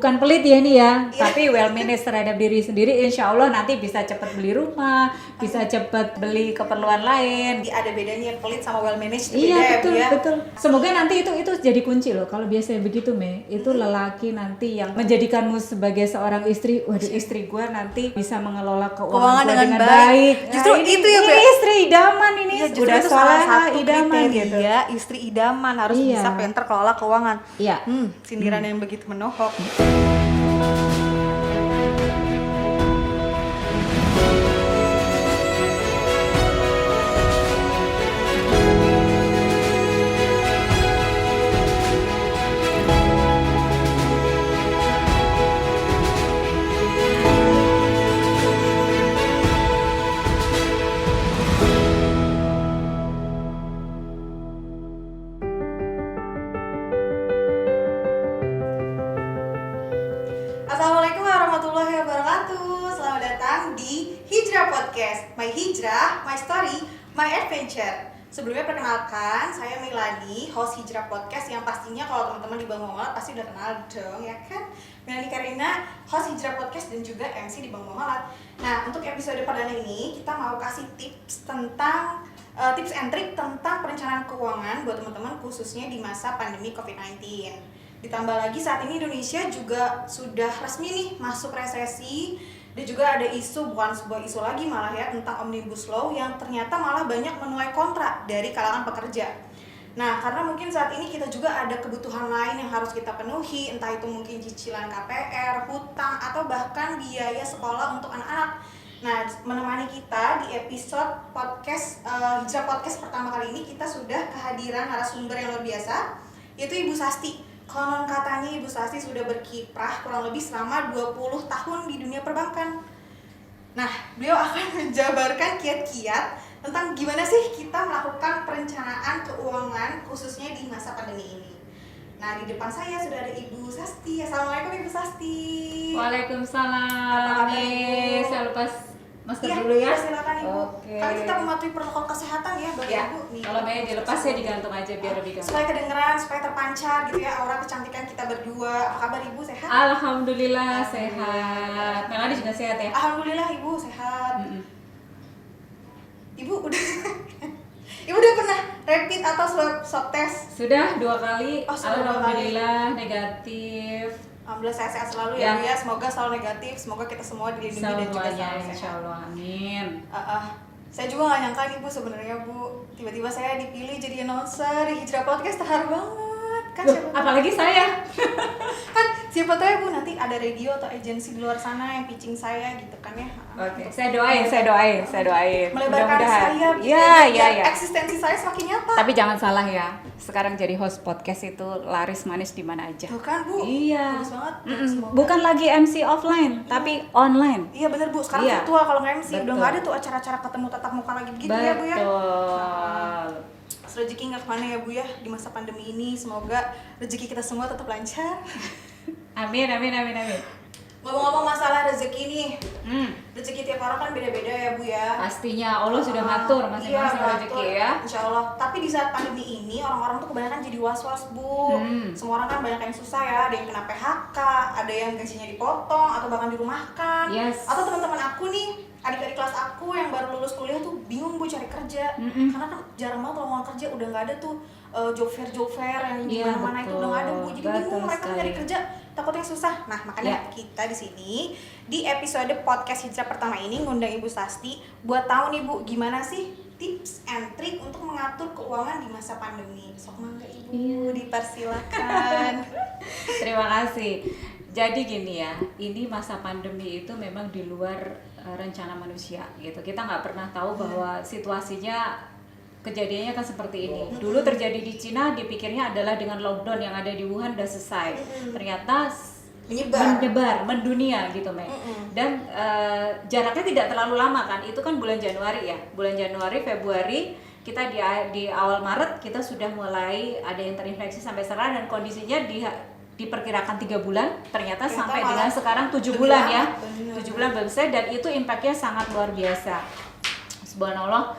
bukan pelit ya ini ya, Iya. tapi well managed terhadap diri sendiri, insya Allah nanti bisa cepat beli rumah, bisa cepat beli keperluan lain. Jadi ada bedanya pelit sama well managed, itu Iya beda betul ya Bu ya. betul. Semoga nanti itu jadi kunci loh. Kalau biasanya begitu Me, itu lelaki nanti yang menjadikanmu sebagai seorang istri. Waduh, istri gua nanti bisa mengelola keuangan gua dengan baik. Justru Nah, itu ya Bu ini ya. istri idaman ini. Iya, justru Udah itu salah soleha satu idaman gitu. kriteria istri idaman, harus Iya. bisa pinter kelola keuangan. Iya. Sindiran yang begitu menohok. Assalamualaikum warahmatullahi wabarakatuh. Selamat datang di Hijrah Podcast. My Hijrah, my story, my adventure. Sebelumnya perkenalkan, saya Melani, host Hijrah Podcast yang pastinya kalau teman-teman di Bang Momolat pasti udah kenal dong, ya kan? Melani Karina, host Hijrah Podcast dan juga MC di Bang Momolat. Nah, untuk episode perdana ini kita mau kasih tips tentang tips and trick tentang perencanaan keuangan buat teman-teman khususnya di masa pandemi COVID-19. Ditambah lagi saat ini Indonesia juga sudah resmi nih masuk resesi, dan juga ada isu, bukan sebuah isu lagi malah ya, tentang Omnibus Law yang ternyata malah banyak menuai kontra dari kalangan pekerja. Nah, karena mungkin saat ini kita juga ada kebutuhan lain yang harus kita penuhi, entah itu mungkin cicilan KPR, hutang, atau bahkan biaya sekolah untuk anak-anak. Nah, menemani kita di episode podcast Hijrah Podcast pertama kali ini, kita sudah kehadiran narasumber yang luar biasa, yaitu Ibu Sasti. Konon katanya Ibu Sasti sudah berkiprah kurang lebih selama 20 tahun di dunia perbankan. Nah, beliau akan menjabarkan kiat-kiat tentang gimana sih kita melakukan perencanaan keuangan khususnya di masa pandemi ini. Nah, di depan saya sudah ada Ibu Sasti. Assalamualaikum Ibu Sasti. Waalaikumsalam. Apa kabar, Ibu? Saya lepas masker Iya, dulu ya. silakan Ibu. Oke. Kan kita mematuhi protokol kesehatan ya, Bapak Ya, Ibu. Nih, kalau Maya dilepas saya digantung aja biar lebih gampang. supaya kedengeran, supaya terpancar gitu ya aura kecantikan kita berdua. Apa kabar Ibu, sehat? Alhamdulillah sehat. Melani juga sehat ya? Alhamdulillah Ibu sehat. Mm-mm. Ibu udah Ibu udah pernah rapid atau swab test? Sudah 2 kali. Oh, sudah 2 kali. Alhamdulillah negatif. Alhamdulillah sehat-sehat selalu Ya. ya Bu ya. Semoga selalu negatif. Semoga kita semua dilindungi dan juga Semuanya selalu insya sehat. Allah, amin. Saya juga gak nyangka nih Bu sebenarnya Bu. Tiba-tiba saya dipilih jadi announcer di Hijrah Podcast, terharu banget. Kan Loh, siapa tahu, apalagi saya. kan siapa tahu ya Bu nanti ada radio atau agensi di luar sana yang pitching saya gitu kan ya. Oke, saya doain. Melebarkan sayap gitu Ya. biar eksistensi saya semakin nyata. Tapi jangan salah ya. Sekarang jadi host podcast itu laris manis di mana aja. Tuh kan Bu, Iya. bagus banget. Mm-mm. Semoga. Bukan lagi MC offline, tapi online. Iya bener Bu, sekarang Iya. virtual kalau nggak MC udah Betul. nggak ada tuh acara-acara ketemu tatap muka lagi begitu ya Bu ya. Betul. Rezeki nggak kemana ya Bu ya di masa pandemi ini, semoga rezeki kita semua tetap lancar. Amin. Ngomong-ngomong masalah rezeki nih, Hmm, rezeki tiap orang kan beda-beda ya Bu ya. pastinya Allah sudah ngatur masing-masing Iya, rezeki ngatur, ya. Insya Allah. Tapi di saat pandemi ini orang-orang tuh kebanyakan jadi was-was Bu. Semua orang kan banyak yang susah ya. Ada yang kena PHK, ada yang gajinya dipotong atau bahkan dirumahkan. Yes. Atau teman-teman aku nih, adik-adik kelas aku yang baru lulus kuliah tuh bingung Bu cari kerja. Karena kan jarang banget lowongan kerja, udah nggak ada tuh job fair yang di Iya, mana-mana itu betul. udah nggak ada Bu. Jadi Betul bingung mereka sekali. nyari kerja, takutnya susah. Nah, makanya Ya. kita di sini di episode podcast Hijrah pertama ini ngundang Ibu Sasti buat tahu nih Bu, gimana sih tips and trick untuk mengatur keuangan di masa pandemi. Sok mangga Ibu, Iya. dipersilakan. Terima kasih. Jadi gini ya, ini masa pandemi itu memang di luar rencana manusia gitu. Kita nggak pernah tahu bahwa situasinya kejadiannya kan seperti ini. Dulu terjadi di Cina, dipikirnya adalah dengan lockdown yang ada di Wuhan udah selesai. Ternyata menyebar, mendunia gitu, Mei. Dan jaraknya tidak terlalu lama kan. Itu kan bulan Januari ya. Bulan Januari, Februari, kita di awal Maret kita sudah mulai ada yang terinfeksi sampai sekarang, dan kondisinya diperkirakan 3 bulan, ternyata sampai malah dengan sekarang 7 lebih bulan lama, ya. bener. 7 bulan belum selesai, dan itu impactnya sangat luar biasa. Subhanallah,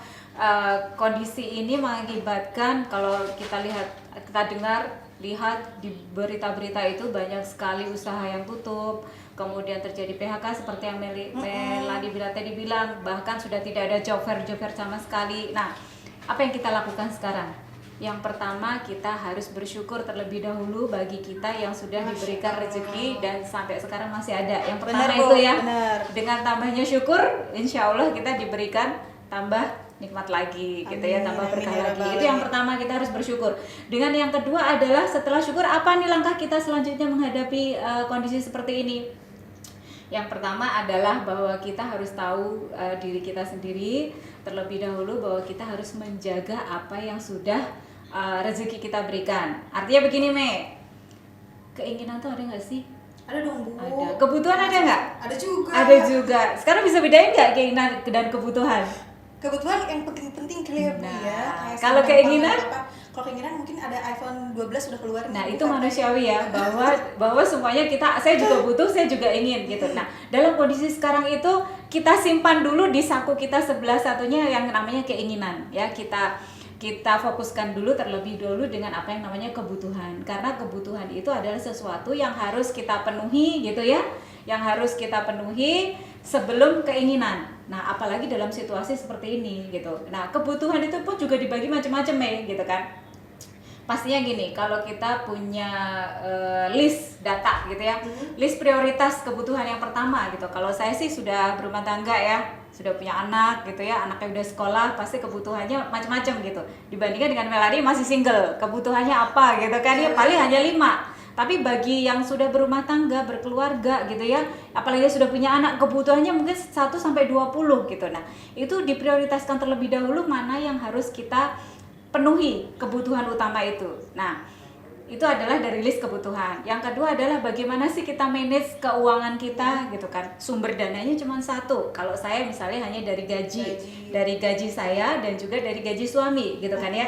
kondisi ini mengakibatkan kalau kita lihat, kita dengar lihat di berita-berita itu banyak sekali usaha yang tutup, kemudian terjadi PHK seperti yang Melani tadi bilang, bahkan sudah tidak ada job fair sama sekali. Nah, apa yang kita lakukan sekarang? Yang pertama, kita harus bersyukur terlebih dahulu bagi kita yang sudah diberikan rezeki dan sampai sekarang masih ada. Yang pertama Bener, Bu, itu ya, bener. dengan tambahnya syukur, insya Allah kita diberikan tambah nikmat lagi, gitu ya, tambah Amin, berkah amin, ya lagi. Rabbal Itu yang alamin. pertama, kita harus bersyukur. Dengan yang kedua adalah setelah syukur, apa nih langkah kita selanjutnya menghadapi kondisi seperti ini? Yang pertama adalah bahwa kita harus tahu diri kita sendiri terlebih dahulu, bahwa kita harus menjaga apa yang sudah rezeki kita berikan. Artinya begini, keinginan tuh ada nggak sih? Ada dong, Bu. Ada. Kebutuhan ada nggak? Ada juga. Ada juga. Sekarang bisa bedain nggak keinginan dan kebutuhan? Kebetulan yang penting-penting kali ya, Bu, Nah, ya. Kayak kalau sampai keinginan? kalau keinginan mungkin ada iPhone 12 udah keluar nih, Nah, Bu, itu tapi- manusiawi ya, bahwa semuanya saya juga butuh, saya juga ingin gitu. Nah, dalam kondisi sekarang itu kita simpan dulu di saku kita sebelah satunya yang namanya keinginan ya. Kita fokuskan dulu terlebih dahulu dengan apa yang namanya kebutuhan. Karena kebutuhan itu adalah sesuatu yang harus kita penuhi gitu ya. Yang harus kita penuhi sebelum keinginan. Nah, apalagi dalam situasi seperti ini gitu. Nah, kebutuhan itu pun juga dibagi macam-macam gitu kan. Pastinya gini, kalau kita punya list data gitu ya, list prioritas kebutuhan yang pertama gitu. Kalau saya sih sudah berumah tangga ya, sudah punya anak gitu ya, anaknya udah sekolah, pasti kebutuhannya macam-macam gitu. Dibandingkan dengan Melani masih single, kebutuhannya apa gitu kan, ya paling hanya 5. Tapi bagi yang sudah berumah tangga, berkeluarga gitu ya, apalagi sudah punya anak, kebutuhannya mungkin 1-20 gitu. Nah, itu diprioritaskan terlebih dahulu mana yang harus kita penuhi kebutuhan utama itu. Nah, itu adalah dari list kebutuhan. Yang kedua adalah bagaimana sih kita manage keuangan kita gitu kan. Sumber dananya cuma satu. Kalau saya misalnya hanya dari gaji saya dan juga dari gaji suami gitu kan ya.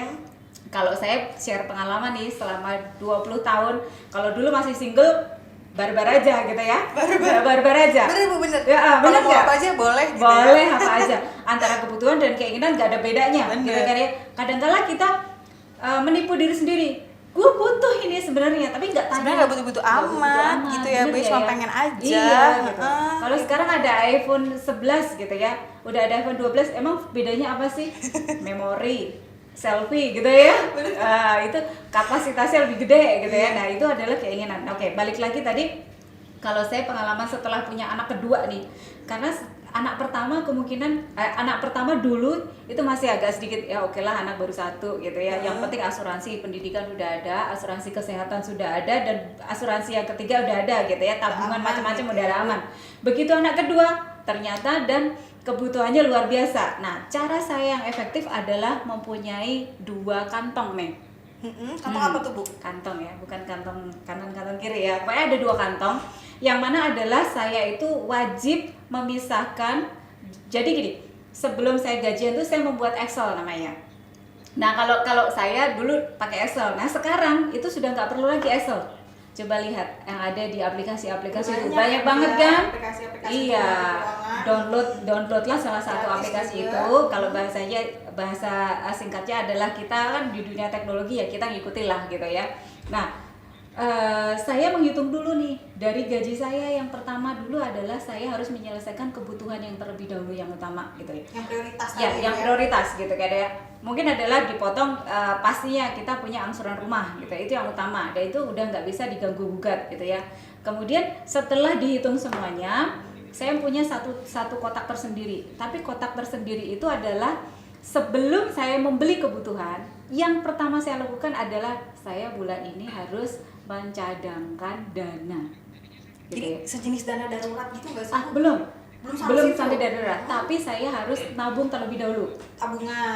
Kalau saya share pengalaman nih selama 20 tahun, kalau dulu masih single barbar aja gitu ya. Barbar aja. Bener, Bu, bener. Ya, Kalau bener mau nggak? apa aja boleh gitu Boleh ya. apa aja. Antara kebutuhan dan keinginan gak ada bedanya. Bener. Gitu kan ya. Kadang-kala kita menipu diri sendiri. Gue butuh ini sebenarnya, tapi nggak tanya. Sebenarnya nggak butuh-butuh amat gitu ya, bener Bu, nggak cuma ya? pengen aja. Iya gitu. Heeh. Kalau sekarang ada iPhone 11 gitu ya, udah ada iPhone 12, emang bedanya apa sih? Memori, selfie gitu ya. Itu kapasitasnya lebih gede gitu ya. Nah, itu adalah keinginan. Oke, balik lagi tadi, kalau saya pengalaman setelah punya anak kedua nih, karena anak pertama dulu itu masih agak sedikit ya, oke lah, anak baru 1 gitu ya. Yang penting asuransi pendidikan sudah ada, asuransi kesehatan sudah ada, dan asuransi yang ketiga udah ada gitu ya, tabungan Aman macam-macam gitu udah ya. aman. Begitu anak kedua ternyata dan kebutuhannya luar biasa. Nah, cara saya yang efektif adalah mempunyai 2 kantong Kantong apa tuh, Bu? kantong ya, bukan kantong kanan kantong kiri ya, pokoknya ada 2 kantong yang mana adalah saya itu wajib memisahkan. Jadi gini, sebelum saya gajian tuh saya membuat Excel namanya. Nah, kalau saya dulu pakai Excel, nah sekarang itu sudah nggak perlu lagi Excel. Coba lihat yang ada di aplikasi-aplikasi itu, banyak banget ya, kan? aplikasi-aplikasi Iya, keuangan. downloadlah salah satu Gratis aplikasi juga. itu. Kalau bahasa singkatnya adalah kita kan di dunia teknologi ya, kita ngikutin lah gitu ya. Nah, saya menghitung dulu nih dari gaji saya yang pertama dulu adalah saya harus menyelesaikan kebutuhan yang terlebih dahulu yang utama gitu ya. Yang prioritas Ya, tadi yang prioritas gitu kan ya. Mungkin adalah dipotong pastinya kita punya angsuran rumah gitu, itu yang utama, dan itu udah nggak bisa diganggu gugat gitu ya. Kemudian setelah dihitung semuanya, saya punya satu kotak tersendiri. Tapi kotak tersendiri itu adalah sebelum saya membeli kebutuhan, yang pertama saya lakukan adalah saya bulan ini harus mencadangkan dana. Gitu Jadi ya. sejenis dana darurat gitu nggak sih? Belum Belum sampai situ. darurat, tapi saya harus nabung terlebih dahulu.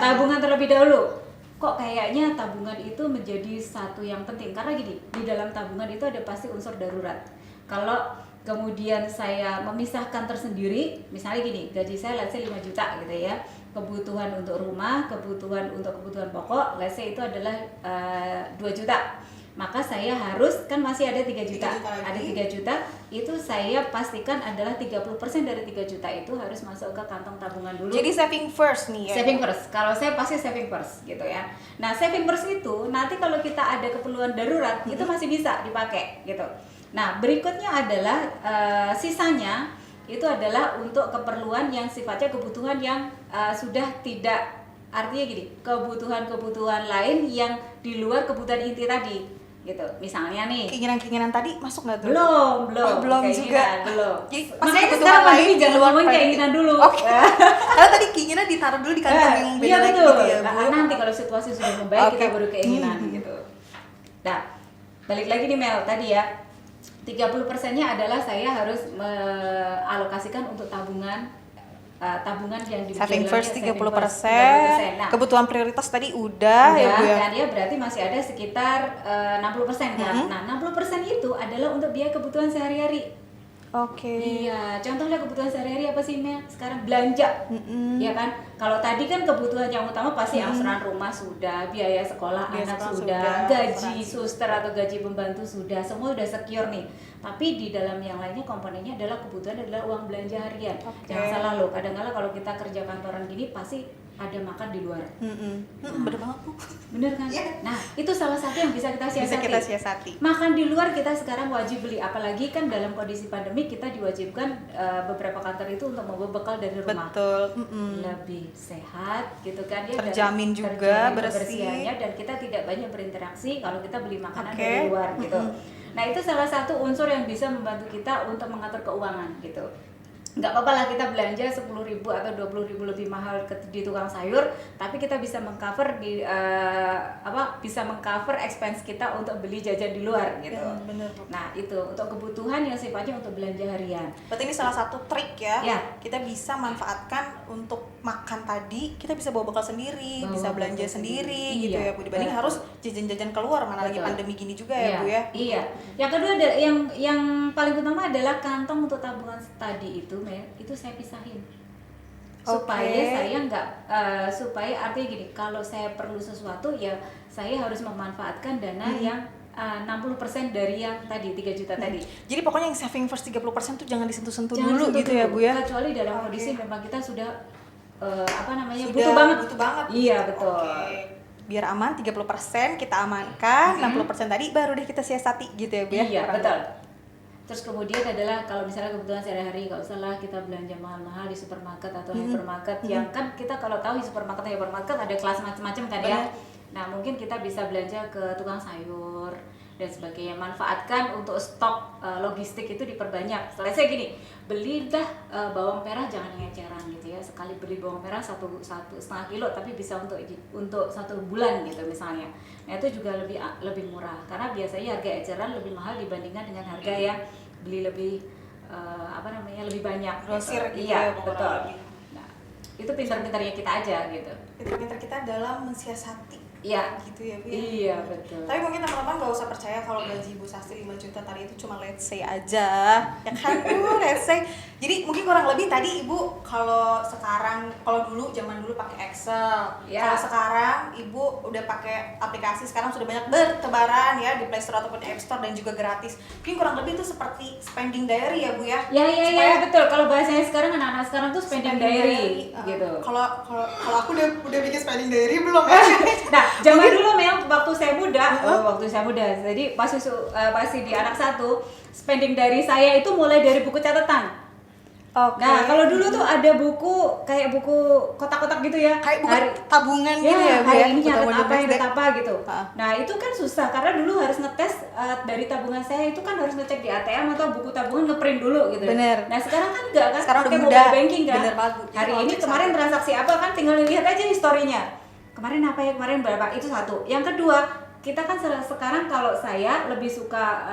Tabungan Terlebih dahulu. Kok kayaknya tabungan itu menjadi satu yang penting, karena gini, di dalam tabungan itu ada pasti unsur darurat. Kalau kemudian saya memisahkan tersendiri, misalnya gini, gaji saya let's say 5 juta gitu ya, kebutuhan untuk rumah, kebutuhan pokok let's say itu adalah 2 juta. maka saya harus, kan masih ada 3 juta, 3 juta lagi. ada 3 juta, itu saya pastikan adalah 30% dari 3 juta itu harus masuk ke kantong tabungan dulu. Jadi saving first nih ya. Saving first, kalau saya pasti saving first gitu ya. Nah saving first itu nanti kalau kita ada keperluan darurat itu masih bisa dipakai gitu. Nah berikutnya adalah sisanya itu adalah untuk keperluan yang sifatnya kebutuhan yang sudah tidak, artinya gini, kebutuhan-kebutuhan lain yang di luar kebutuhan inti tadi gitu. Misalnya nih, Keinginan-keinginan tadi masuk nggak tuh? belum belum juga. belum. Jadi, Makanya kebutuhan sekarang lain pandemi di jangan luar ngomongin pandemi. keinginan dulu. Oke. Karena tadi keinginan ditaruh dulu di kantong yang beda iya lagi betul. gitu ya, Bu. Nah, nanti kalau situasi sudah membaik Oke. kita baru keinginan gitu. Nah, balik lagi nih Mel tadi ya. 30%-nya adalah saya harus mengalokasikan untuk tabungan yang Saving dibilangnya first 30%. 30%. Nah, Kebutuhan prioritas tadi udah ya, Bu ya. kan ya berarti masih ada sekitar 60% kan. Nah, 60% itu adalah untuk biaya kebutuhan sehari-hari. Oke. Iya, contohnya kebutuhan sehari-hari apa sih Mel? Sekarang belanja, ya kan? Kalau tadi kan kebutuhan yang utama pasti angsuran rumah sudah, biaya sekolah Biaya anak sekolah sudah, sudah, gaji asuransi. suster atau gaji pembantu sudah, semua sudah secure nih. Tapi di dalam yang lainnya komponennya adalah kebutuhan adalah uang belanja harian. Oke. Jangan salah loh, kadang-kala kalau kita kerja kantoran gini pasti ada makan di luar. Bener banget, Bu. Bener kan? Iya. Nah, itu salah satu yang bisa kita siasati. Bisa kita siasati. Makan di luar kita sekarang wajib beli, apalagi kan dalam kondisi pandemi kita diwajibkan beberapa kantor itu untuk membawa bekal dari rumah. Betul. Lebih sehat gitu kan ya. dan Terjamin juga, terjamin bersih. kebersihannya, dan kita tidak banyak berinteraksi kalau kita beli makanan Oke. dari luar gitu. Nah, itu salah satu unsur yang bisa membantu kita untuk mengatur keuangan gitu. Nggak apa-apa lah kita belanja 10.000 atau 20.000 lebih mahal di tukang sayur, tapi kita bisa mengcover bisa mengcover expense kita untuk beli jajan di luar gitu. Ya, bener, Bu. Nah, itu untuk kebutuhan yang sifatnya untuk belanja harian. Berarti ini salah satu trik ya. Ya. Kita bisa manfaatkan untuk makan tadi, kita bisa bawa bekal sendiri, Bawa bisa bekal belanja sendiri. sendiri gitu Iya, ya, Bu. Dibanding betul. harus jajan-jajan keluar, mana lagi Betul. pandemi gini juga ya, Bu ya. Iya. Yang kedua ada yang paling utama adalah kantong untuk tabungan tadi itu, itu saya pisahin. Supaya Oke. saya nggak supaya artinya gini, kalau saya perlu sesuatu ya saya harus memanfaatkan dana yang 60% dari yang tadi 3 juta tadi. Jadi pokoknya yang saving first 30% tuh jangan disentuh-sentuh Jangan dulu sentuh gitu ya, Bu ya. Kecuali dalam Oke. kondisi memang kita sudah Sudah butuh banget. butuh banget. Iya, betul. Oke. Biar aman 30% kita amankan, 60% tadi baru deh kita siasati gitu ya, Bu ya. Iya, Kurang betul. Terus kemudian adalah kalau misalnya kebutuhan sehari-hari, nggak usah lah kita belanja mahal-mahal di supermarket atau hypermarket, yang kan kita kalau tahu di supermarket atau hypermarket ada kelas macam-macam kan ya. Benar. Nah, mungkin kita bisa belanja ke tukang sayur dan sebagainya. Manfaatkan untuk stok logistik itu diperbanyak. Soalnya saya gini, beli dah bawang merah jangan yang eceran gitu ya. Sekali beli bawang merah 1,5 kilo tapi bisa untuk 1 bulan gitu misalnya. Nah, itu juga lebih murah karena biasanya harga eceran lebih mahal dibandingkan dengan harga yang beli lebih lebih banyak. Grosir gitu Iya, ya, Bu, betul. kurang lebih. Nah, itu pintar-pintarnya kita aja gitu. Pinter-pinter kita dalam mensiasati Iya. gitu ya, Bu ya. Iya, betul. Tapi mungkin teman-teman gak usah percaya kalau gaji Ibu Sasti 5 juta tadi itu cuma let's say aja, ya kan, Bu? Let's say. Jadi mungkin kurang lebih tadi Ibu kalau dulu zaman dulu pakai Excel. Ya. Kalau sekarang Ibu udah pakai aplikasi, sekarang sudah banyak bertebaran ya di Play Store ataupun App Store dan juga gratis. Mungkin kurang lebih itu seperti spending diary ya, Bu ya. Ya, betul. Kalau bahasanya sekarang anak-anak sekarang tuh spending diary gitu. Kalau aku udah bikin spending diary belum ya? Nah, zaman dulu memang waktu saya muda, jadi masih di anak 1, spending dari saya itu mulai dari buku catatan. Oke. Nah, kalau dulu tuh ada kayak buku kotak-kotak gitu ya. Kayak buku tabungan gitu ya, Bu hari ya? ini Buku nyatet tabungan apa, domestik. nyatet apa gitu. Ah. Nah, itu kan susah karena dulu harus ngetes dari tabungan saya itu kan harus ngecek di ATM atau buku tabungan ngeprint dulu gitu. Bener. Nah, sekarang kan enggak kan? Sekarang udah pakai mudah. mobile banking kan. Bener banget, Bu. Jadi Hari kalau ini cek kemarin satu. transaksi apa kan tinggal lihat aja historinya. Kemarin apa ya, kemarin berapa, itu satu. Yang kedua, kita kan sekarang kalau saya lebih suka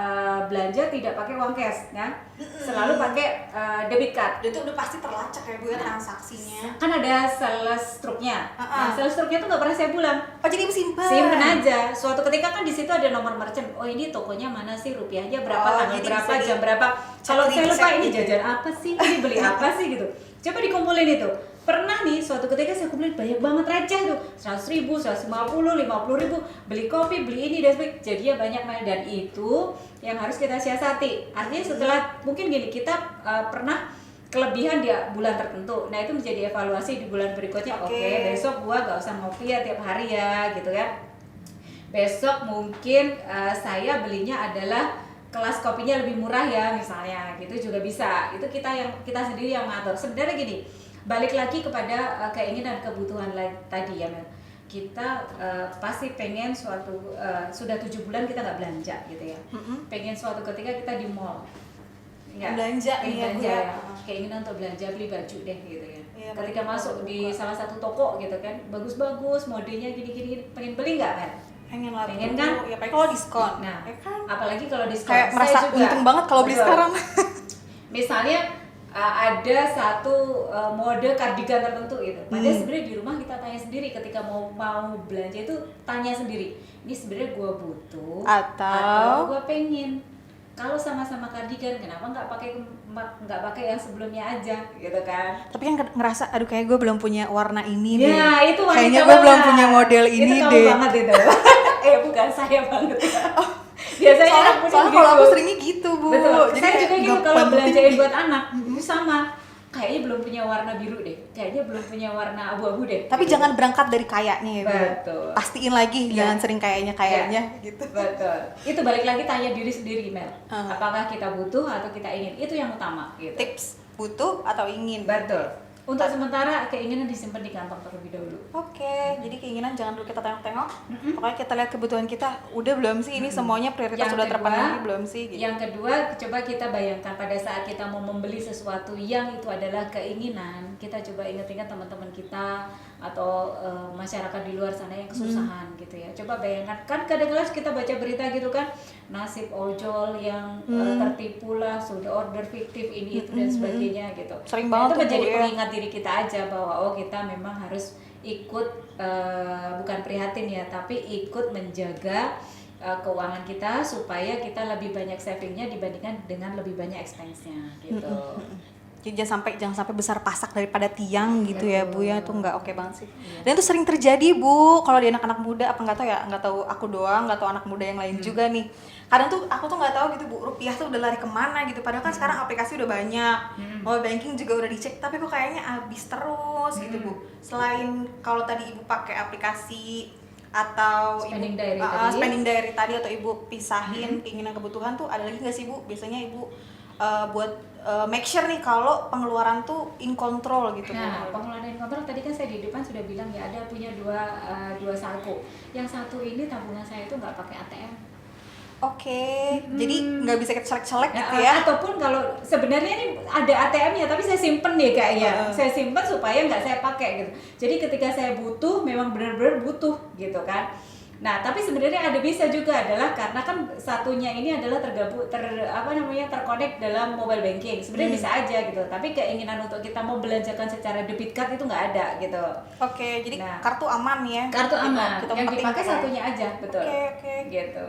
belanja tidak pakai uang cash ya, selalu pakai debit card. Dan itu udah pasti terlacak ya, Bu ya, transaksinya. Kan ada sales truknya. Nah, Uh-uh. sales truknya tuh nggak pernah saya pulang, Oh, jadi Ibu simpen. simpen aja. Suatu ketika kan di situ ada nomor merchant. Oh, ini tokonya mana sih, rupiahnya berapa, Oh, tanggal jadi berapa, bisa jam berapa. Kalau saya lupa ini gitu. jajan apa sih, ini beli apa sih gitu. Coba dikumpulin itu. pernah nih suatu ketika saya kumpulin banyak banget receh tuh, 100.000, 150, 50.000, beli kopi, beli ini dan sebagainya, jadinya banyak Mel, dan itu yang harus kita siasati. Artinya setelah mungkin gini, kita pernah kelebihan di bulan tertentu, nah itu menjadi evaluasi di bulan berikutnya. Oke, besok gua gak usah ngopi ya tiap hari ya gitu ya, besok mungkin saya belinya adalah kelas kopinya lebih murah ya misalnya, gitu juga bisa. Itu kita sendiri yang ngatur. Sebenarnya gini, balik lagi kepada keinginan kebutuhan tadi ya Mel. Kita pasti pengen suatu sudah 7 bulan kita nggak belanja gitu ya. Pengen suatu ketika kita di mall belanja ya. Keinginan untuk belanja, beli baju deh gitu ya. Ketika masuk di salah satu toko gitu kan, bagus-bagus, modenya gini-gini, pengen beli nggak Mel? Pengen kan? Ya paling kalau diskon. Nah, ya kan? apalagi kalau diskon. Kayak merasa untung banget kalau beli sekarang. Misalnya ada satu mode kardigan tertentu gitu. Padahal sebenarnya di rumah kita tanya sendiri ketika mau belanja itu, tanya sendiri. Ini sebenarnya gue butuh atau gue pengen. Kalau sama-sama kardigan, kenapa nggak pakai yang sebelumnya aja gitu kan? Tapi kan ngerasa, aduh kayak gue belum punya warna ini deh. Ya itu kayaknya gue belum punya model ini itu deh. Itu banget itu. Bukan saya banget ya. Biasanya soalnya kalau aku seringnya gitu Bu. Betul. Jadi saya juga gitu kalau belanjain buat anak itu sama. Kayaknya belum punya warna biru deh. Kayaknya belum punya warna abu-abu deh. Tapi jangan berangkat dari kayaknya ya Bu. Betul. Pastiin lagi, jangan sering kayaknya gitu. Betul. Itu balik lagi tanya diri sendiri Mel. Apakah kita butuh atau kita ingin? Itu yang utama gitu. Tips butuh atau ingin. Betul. Untuk sementara keinginan disimpan di kantong terlebih dahulu. Oke, jadi keinginan jangan dulu kita tengok-tengok. Pokoknya kita lihat kebutuhan kita, udah belum sih ini semuanya prioritas sudah terpenuhi belum sih? Gitu. Yang kedua, coba kita bayangkan pada saat kita mau membeli sesuatu yang itu adalah keinginan, kita coba ingat-ingat teman-teman kita atau masyarakat di luar sana yang kesusahan gitu ya. Coba bayangkan, kan kadang-kadang kita baca berita gitu kan, nasib ojol yang tertipu lah, sudah order fiktif ini itu dan sebagainya gitu. Sering banget itu menjadi pengingat diri kita aja bahwa kita memang harus ikut bukan prihatin ya, tapi ikut menjaga keuangan kita supaya kita lebih banyak savingnya dibandingkan dengan lebih banyak expense-nya gitu. Jadi jangan sampai besar pasak daripada tiang gitu. Betul. Ya Bu ya, itu nggak oke banget sih. Dan itu sering terjadi Bu kalau di anak-anak muda, apa nggak tahu aku doang, nggak tahu anak muda yang lain juga nih. Kadang tuh aku tuh nggak tahu gitu Bu, rupiah tuh udah lari kemana gitu. Padahal kan sekarang aplikasi udah banyak, mobile banking juga udah dicek, tapi kok kayaknya habis terus gitu Bu. Selain kalau tadi Ibu pakai aplikasi atau spending diary tadi atau Ibu pisahin keinginan kebutuhan tuh, ada lagi nggak sih Bu? Biasanya Ibu buat make sure nih kalau pengeluaran tuh in control gitu. Nah, pengeluaran in control tadi kan saya di depan sudah bilang ya, ada punya dua saldo. Yang satu ini tabungan saya itu nggak pakai ATM. Jadi nggak bisa kita celek-celek gitu ya. Ataupun kalau sebenarnya ini ada ATM-nya tapi saya simpen nih kayaknya. Saya simpen supaya nggak saya pakai gitu. Jadi ketika saya butuh, memang benar-benar butuh gitu kan. Nah, tapi sebenarnya ada bisa juga adalah karena kan satunya ini adalah terkonek dalam mobile banking. Sebenarnya bisa aja gitu. Tapi keinginan untuk kita mau belanjakan secara debit card itu nggak ada gitu. Jadi kartu aman ya. Kartu aman. Yang dipakai satunya aja, betul. Gitu.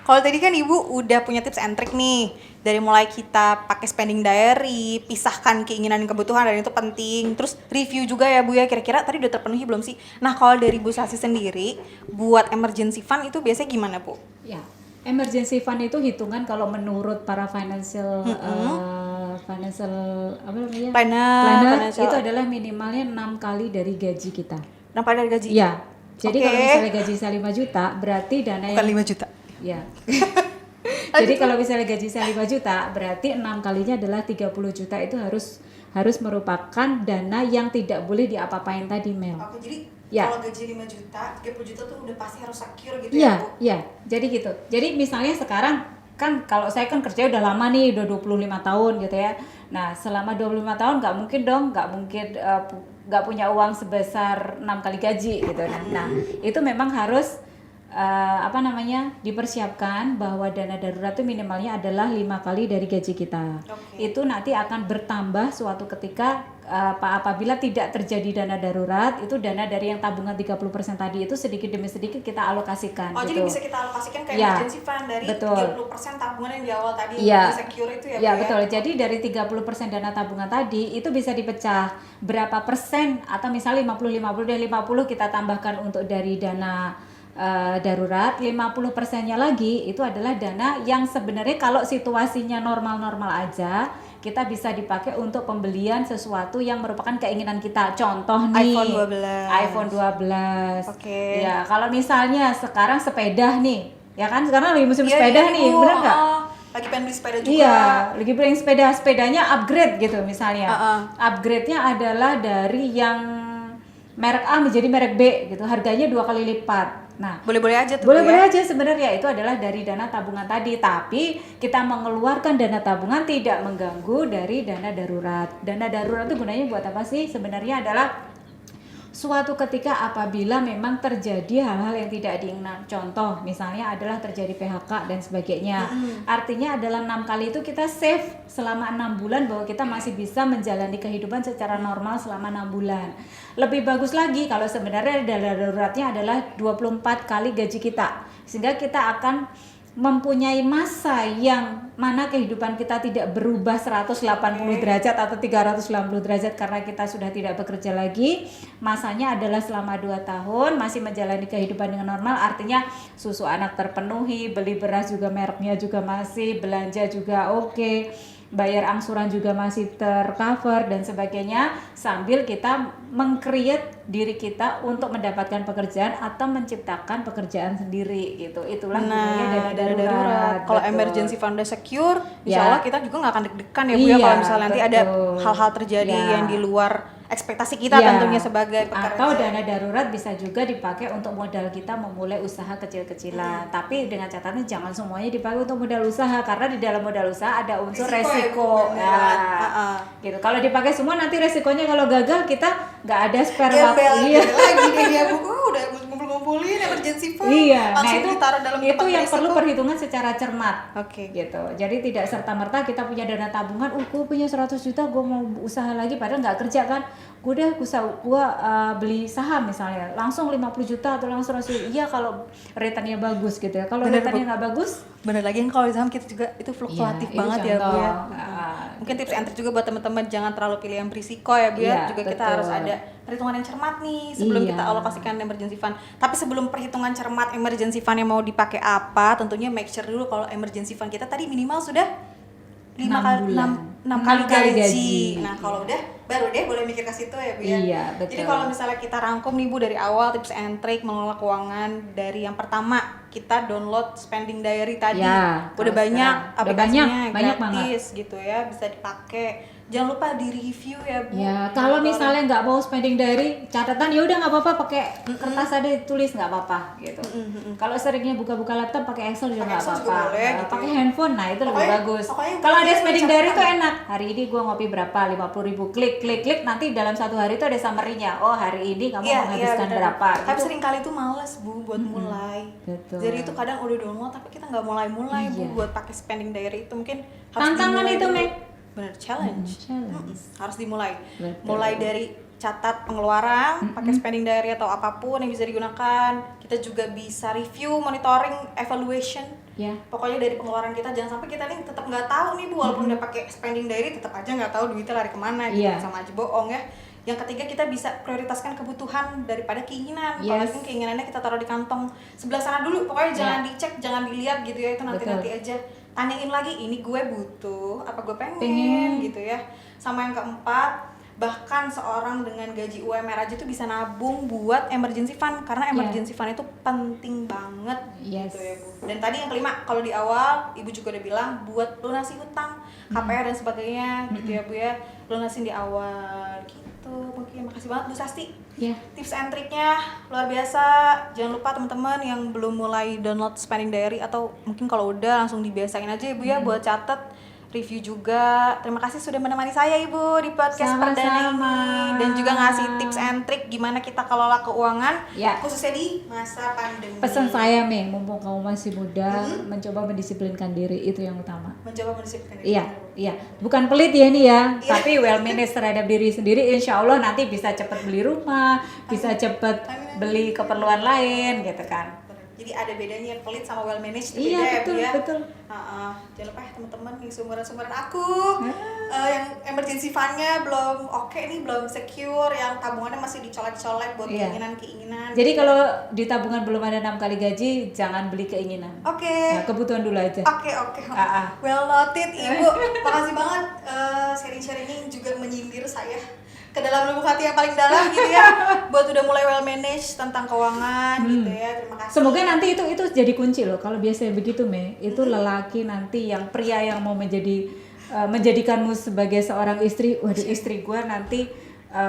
Kalau tadi kan Ibu udah punya tips and trick nih. Dari mulai kita pakai spending diary, pisahkan keinginan dan kebutuhan, dan itu penting. Terus review juga ya Bu ya, kira-kira tadi udah terpenuhi belum sih? Nah, kalau dari Bu Sasi sendiri buat emergency fund itu biasanya gimana Bu? Ya, emergency fund itu hitungan kalau menurut para financial planner itu adalah minimalnya 6 kali dari gaji kita. 6 kali dari gaji? Iya. Jadi kalau misalnya gaji saya 5 juta, berarti dana bukan 5 juta. Ya. Jadi kalau misalnya gaji saya 5 juta, berarti 6 kalinya adalah 30 juta itu harus merupakan dana yang tidak boleh diapa-apain tadi, Mel. Jadi kalau gaji 5 juta, 30 juta tuh udah pasti harus secure gitu ya, Bu? Iya, jadi gitu. Jadi misalnya sekarang kan kalau saya kan kerja udah lama nih, udah 25 tahun gitu ya. Nah, selama 25 tahun nggak mungkin nggak punya uang sebesar 6 kali gaji gitu. Nah, itu memang harus dipersiapkan bahwa dana darurat itu minimalnya adalah 5 kali dari gaji kita. Itu nanti akan bertambah suatu ketika apabila tidak terjadi dana darurat, itu dana dari yang tabungan 30% tadi itu sedikit demi sedikit kita alokasikan. Jadi bisa kita alokasikan ke ya, emergency fund dari betul. 30% tabungan yang di awal tadi secure itu ya Bu ya? Betul. Jadi dari 30% dana tabungan tadi itu bisa dipecah berapa persen, atau misalnya 50 dan 50 kita tambahkan untuk dari dana darurat, 50%-nya lagi itu adalah dana yang sebenarnya kalau situasinya normal-normal aja kita bisa dipakai untuk pembelian sesuatu yang merupakan keinginan kita. Contoh nih iPhone 12. Ya, kalau misalnya sekarang sepeda nih, ya kan sekarang lagi musim sepeda nih, benar nggak? Lagi pengen beli sepeda juga. Iya, lagi pengen sepedanya upgrade gitu misalnya. Upgrade-nya adalah dari yang merek A menjadi merek B gitu, harganya 2 kali lipat. Nah, boleh-boleh aja tuh. Boleh-boleh aja sebenarnya, itu adalah dari dana tabungan tadi, tapi kita mengeluarkan dana tabungan tidak mengganggu dari dana darurat. Dana darurat itu gunanya buat apa sih? Sebenarnya adalah suatu ketika apabila memang terjadi hal-hal yang tidak diinginkan. Contoh misalnya adalah terjadi PHK dan sebagainya. Artinya adalah 6 kali itu kita save selama 6 bulan bahwa kita masih bisa menjalani kehidupan secara normal selama 6 bulan. Lebih bagus lagi kalau sebenarnya dana daruratnya adalah 24 kali gaji kita, sehingga kita akan mempunyai masa yang mana kehidupan kita tidak berubah 180 derajat atau 360 derajat karena kita sudah tidak bekerja lagi. Masanya adalah selama 2 tahun masih menjalani kehidupan dengan normal, artinya susu anak terpenuhi, beli beras juga mereknya juga masih, belanja juga oke, bayar angsuran juga masih tercover dan sebagainya, sambil kita meng-create diri kita untuk mendapatkan pekerjaan atau menciptakan pekerjaan sendiri gitu. Itulah gunanya dana darurat. Kalau emergency fund udah secure, insya Allah kita juga nggak akan deg-degan ya Bu ya kalau misalnya nanti ada hal-hal terjadi yang di luar ekspektasi kita tentunya sebagai pekerja. Atau dana darurat bisa juga dipakai untuk modal kita memulai usaha kecil-kecilan. Tapi dengan catatan jangan semuanya dipakai untuk modal usaha, karena di dalam modal usaha ada unsur resiko. Gitu. Kalau dipakai semua nanti resikonya kalau gagal kita nggak ada spare waktu. Lagi deh ya Bu, udah ngumpul-ngumpulin emergency fund. Nah itu ditaruh dalam itu yang perlu perhitungan secara cermat. Gitu. Jadi tidak serta-merta kita punya dana tabungan, gue punya 100 juta, gue mau usaha lagi padahal nggak kerja kan. Gue beli saham misalnya langsung 50 juta atau langsung 100 juta. Iya kalau returnnya bagus gitu ya. Kalau returnnya nggak bagus, bener lagi kalau di saham kita juga itu fluktuatif banget ya Bu ya. Mungkin tips and trick juga buat teman-teman, jangan terlalu pilih yang berisiko ya Bu ya. Juga kita harus ada perhitungan yang cermat nih sebelum kita alokasikan emergency fund. Tapi sebelum perhitungan cermat emergency fund yang mau dipakai apa, tentunya make sure dulu kalau emergency fund kita tadi minimal sudah 6 kali gaji. Nah kalau udah baru deh boleh mikir ke situ ya Bu ya. Jadi kalau misalnya kita rangkum nih Bu dari awal tips and trick mengelola keuangan, dari yang pertama kita download spending diary tadi. Udah banyak aplikasinya, gratis gitu ya, bisa dipakai. Jangan lupa di review ya Bu. Kalau misalnya nggak mau spending diary, catatan ya udah nggak apa-apa, pakai kertas aja tulis nggak apa-apa gitu. Kalau seringnya buka-buka laptop pakai Excel juga nggak apa-apa. Pakai handphone, nah itu lebih bagus. Kalau ada spending diary itu enak. Hari ini gue ngopi berapa, 50.000, klik, nanti dalam 1 hari itu ada summary-nya. Oh hari ini kamu menghabiskan berapa. Tapi sering kali itu males Bu buat mulai. Jadi itu kadang udah download tapi kita nggak mulai Bu buat pakai spending diary itu. Mungkin harus tantangan itu bener challenge. Harus dimulai. Mulai dari catat pengeluaran, pakai spending diary atau apapun yang bisa digunakan. Kita juga bisa review, monitoring, evaluation. Pokoknya dari pengeluaran kita, jangan sampai kita nih tetap nggak tahu nih Bu, walaupun udah pakai spending diary tetap aja nggak tahu duitnya lari kemana gitu, sama aja bohong ya. Yang ketiga, kita bisa prioritaskan kebutuhan daripada keinginan. Kalau keinginannya kita taruh di kantong sebelah sana dulu, pokoknya jangan dicek, jangan dilihat gitu ya, itu nanti aja. Tanyain lagi, ini gue butuh apa gue pengen gitu ya. Sama yang keempat, bahkan seorang dengan gaji UMR aja tuh bisa nabung buat emergency fund, karena emergency fund itu penting banget gitu ya Bu. Dan tadi yang kelima, kalau di awal Ibu juga udah bilang buat lunasi hutang, KPR dan sebagainya gitu ya Bu ya, lunasin di awal gitu. Mungkin makasih banget Bu Sasti. Tips and triknya luar biasa. Jangan lupa teman-teman yang belum mulai download spending diary, atau mungkin kalau udah langsung dibiasain aja ya Bu ya buat catat review juga. Terima kasih sudah menemani saya Ibu di podcast perdana Sama-sama. ini dan juga ngasih tips and trik gimana kita kelola keuangan Ya. khususnya di masa pandemi. Pesan saya Mei, mumpung kamu masih muda, mencoba mendisiplinkan diri itu yang utama. Mencoba mendisiplinkan diri. Iya, bukan pelit ya ini ya, Iya. tapi well managed terhadap diri sendiri. Insya Allah nanti bisa cepat beli rumah, bisa cepat beli keperluan lain, gitu kan. Jadi ada bedanya pelit sama well managed Iya, beda betul, ya Bu ya. betul. Jangan lupa ya teman-teman yang sumuran aku yang emergency fund-nya belum oke nih, belum secure, yang tabungannya masih dicolek-colek buat Iya. keinginan-keinginan. Jadi kalau di tabungan belum ada 6 kali gaji, jangan beli keinginan. Oke. Nah, kebutuhan dulu aja. Oke. Well noted Ibu. Makasih banget sharing-sharingnya juga menyindir saya ke dalam lubuk hati yang paling dalam gitu ya. Buat udah mulai well manage tentang keuangan gitu ya. Terima kasih. Semoga nanti itu jadi kunci loh. Kalau biasanya begitu Mei, itu lelaki nanti yang pria yang mau menjadikanmu sebagai seorang istri. Waduh, istri gua nanti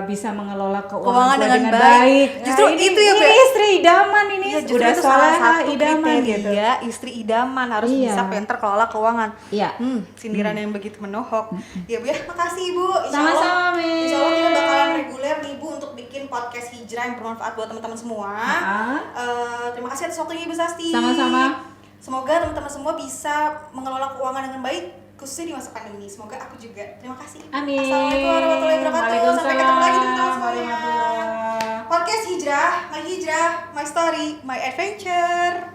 bisa mengelola keuangan gua dengan baik. Justru ini, itu ya, ini Be. istri idaman ini. Iya, justru Udah itu salah soleha, satu idaman gitu. kriteria istri idaman harus Iya. bisa pinter kelola keuangan. Iya. Sindiran yang begitu menohok. Ya Bu ya, makasih Ibu. Sama-sama, Mei. Insya Allah kita bakalan reguler nih Bu untuk bikin podcast hijrah yang bermanfaat buat teman-teman semua. Terima kasih atas waktunya Ibu Sasti. Sama-sama. Semoga teman-teman semua bisa mengelola keuangan dengan baik khususnya di masa pandemi. Semoga aku juga. Terima kasih. Amin. Assalamualaikum warahmatullahi wabarakatuh. Sampai ketemu lagi teman-teman semuanya. Waalaikumsalam. Podcast Hijrah, my story, my adventure.